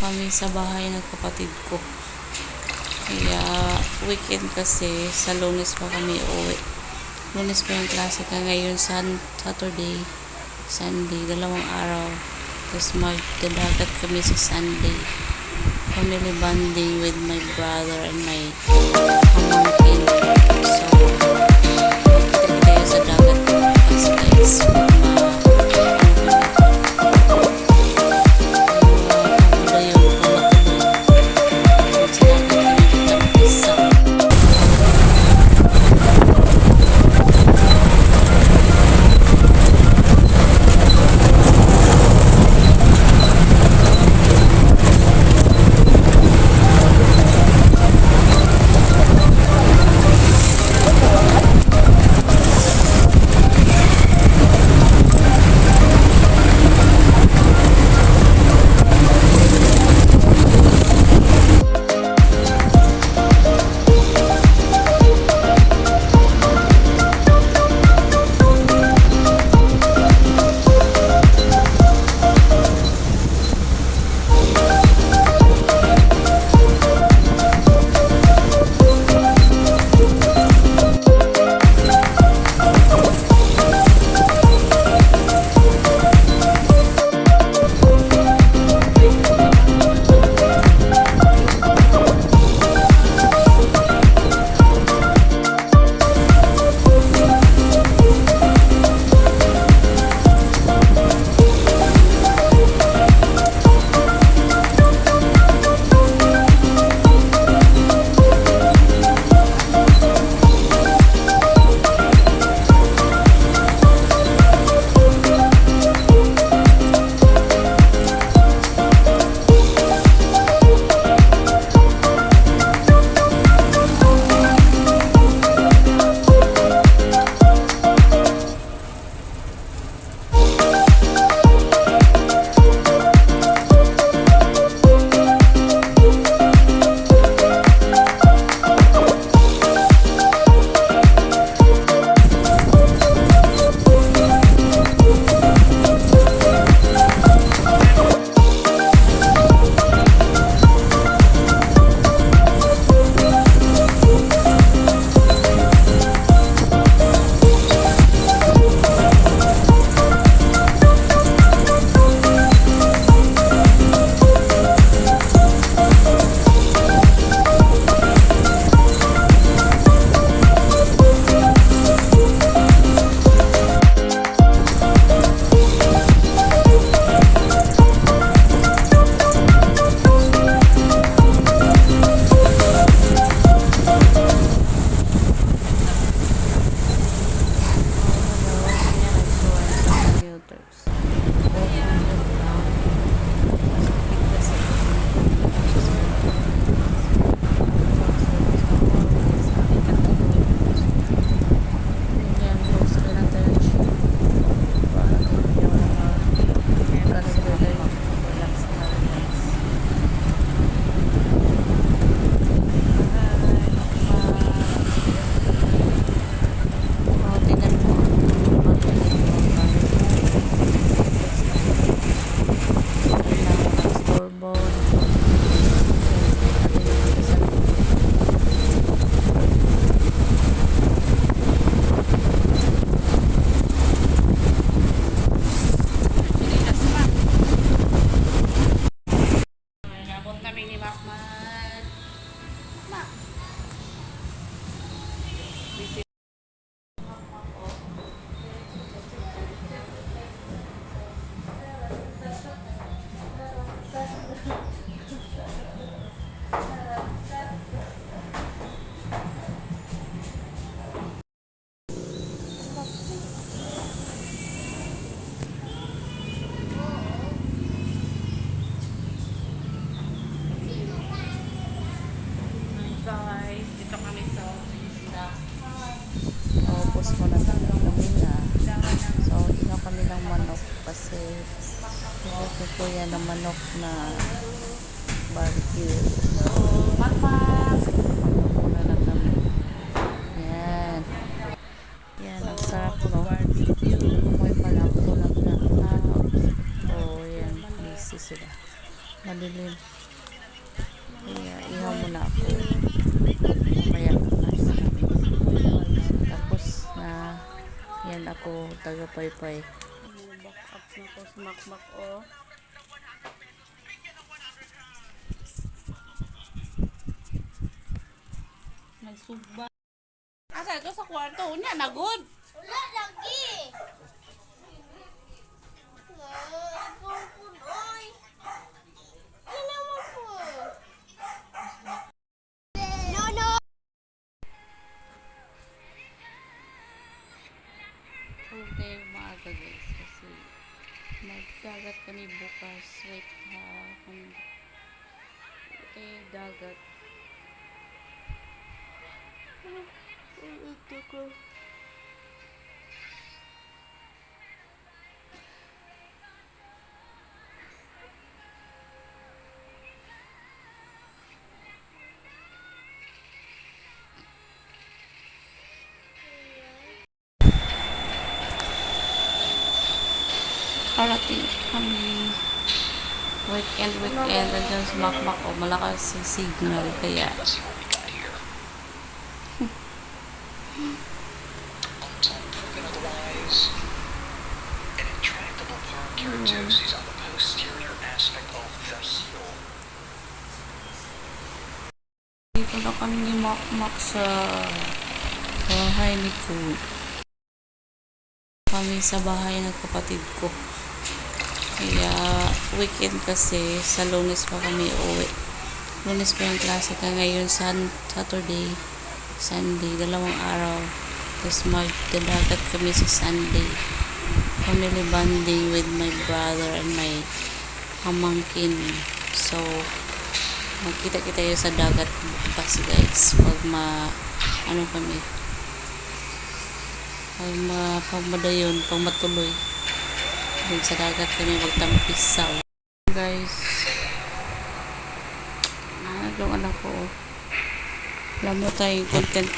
kami sa bahay ng kapatid ko. Kaya weekend kasi sa Lunes pa kami uwi. Lunes pa yung klase ka ngayon, Saturday, Sunday, dalawang araw. Tapos magdadagat kami sa Sunday. Family bonding with my brother and my pamangkin. So, kita tayo sa dagat bukas guys. Tapos mo na kami na. So, ino kami ng manok kasi ito ko yan ng manok na barbecue. So, manok muna lang kami. Yan. Yan, ang sarap no. Kumoy pa lang, tulog na. Oh, yan. Busy sila. Madilim. Kaya ihaw muna ako. Mamaya kakain na kami. Tapos na yan ako taga-paypay. Back up na ko sa makmak o. Nagsugba. Asa ito sa kwarto? Unya, nagod. Wala lagi. Oy. Ginawa ko. No, no. Huwag tayo maaga guys kasi magdagat kami bukas. Wait ha. Okay, dagat. Ito ko. Parating kami. Weekend. Nandiyan sa makmak o. Malakas yung signal. Kaya An intractable keratosis on the posterior aspect of the heel. dito na kami ni makmak sa bahay ni Ku. Kami sa bahay ng kapatid ko. Kaya weekend kasi sa Lunes pa kami uwi. Lunes pa yung klase ka ngayon Saturday, Sunday, dalawang araw. Tapos magdadagat kami sa Sunday. Family bonding with my brother and my pamangkin. So, magkita-kita yun sa dagat bukas guys. Pag kami. Pag madayon, pag matuloy. Dun sa dagat kami magtampisaw. Guys, yung anak ko. Alam mo tayong content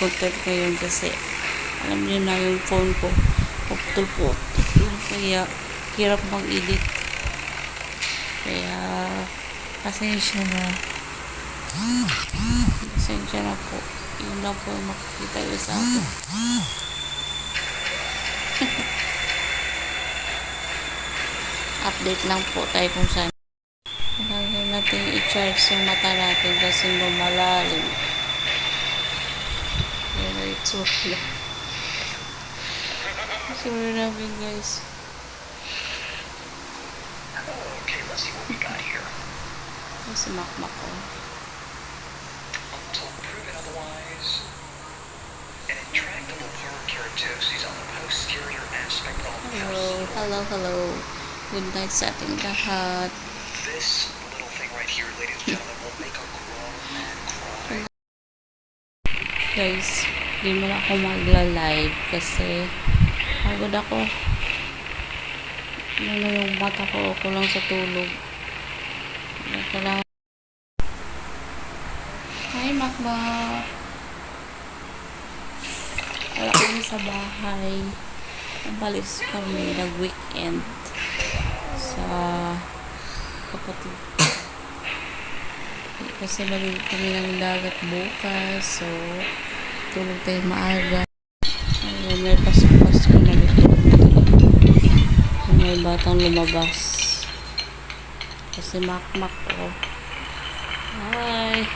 ngayon kasi alam niyo na yung phone ko putol. Kaya hirap mag-edit. Kaya pasensya na po. Yun lang po yung makikita yun sa akin. Update lang po tayo kung saan. Kailangan natin i-charge yung mata natin kasi lumalalim. Pero it's okay. Sorry namin guys. Okay, let's see what we got here. Kasi makmak ko. Until proven otherwise, an intractable keratosis on the posterior aspect of the heel. Hello. Good night sa ating lahat. This little thing right here, ladies and gentlemen, will make a grown man cry. Guys, di mo na ako magla-live kasi pagod ako. Ano yung mata ko, kulang sa tulog. Kailangan. Hi, Makmak. Wala kami sa bahay. Nabalis kami nag-weekend sa kapatid. Kasi maliit kami ng dagat bukas. So, tulog tayo maaga. Ayun, may pasok na bitulog na tayo. May batang lumabas. Kasi makmak ko. Hi!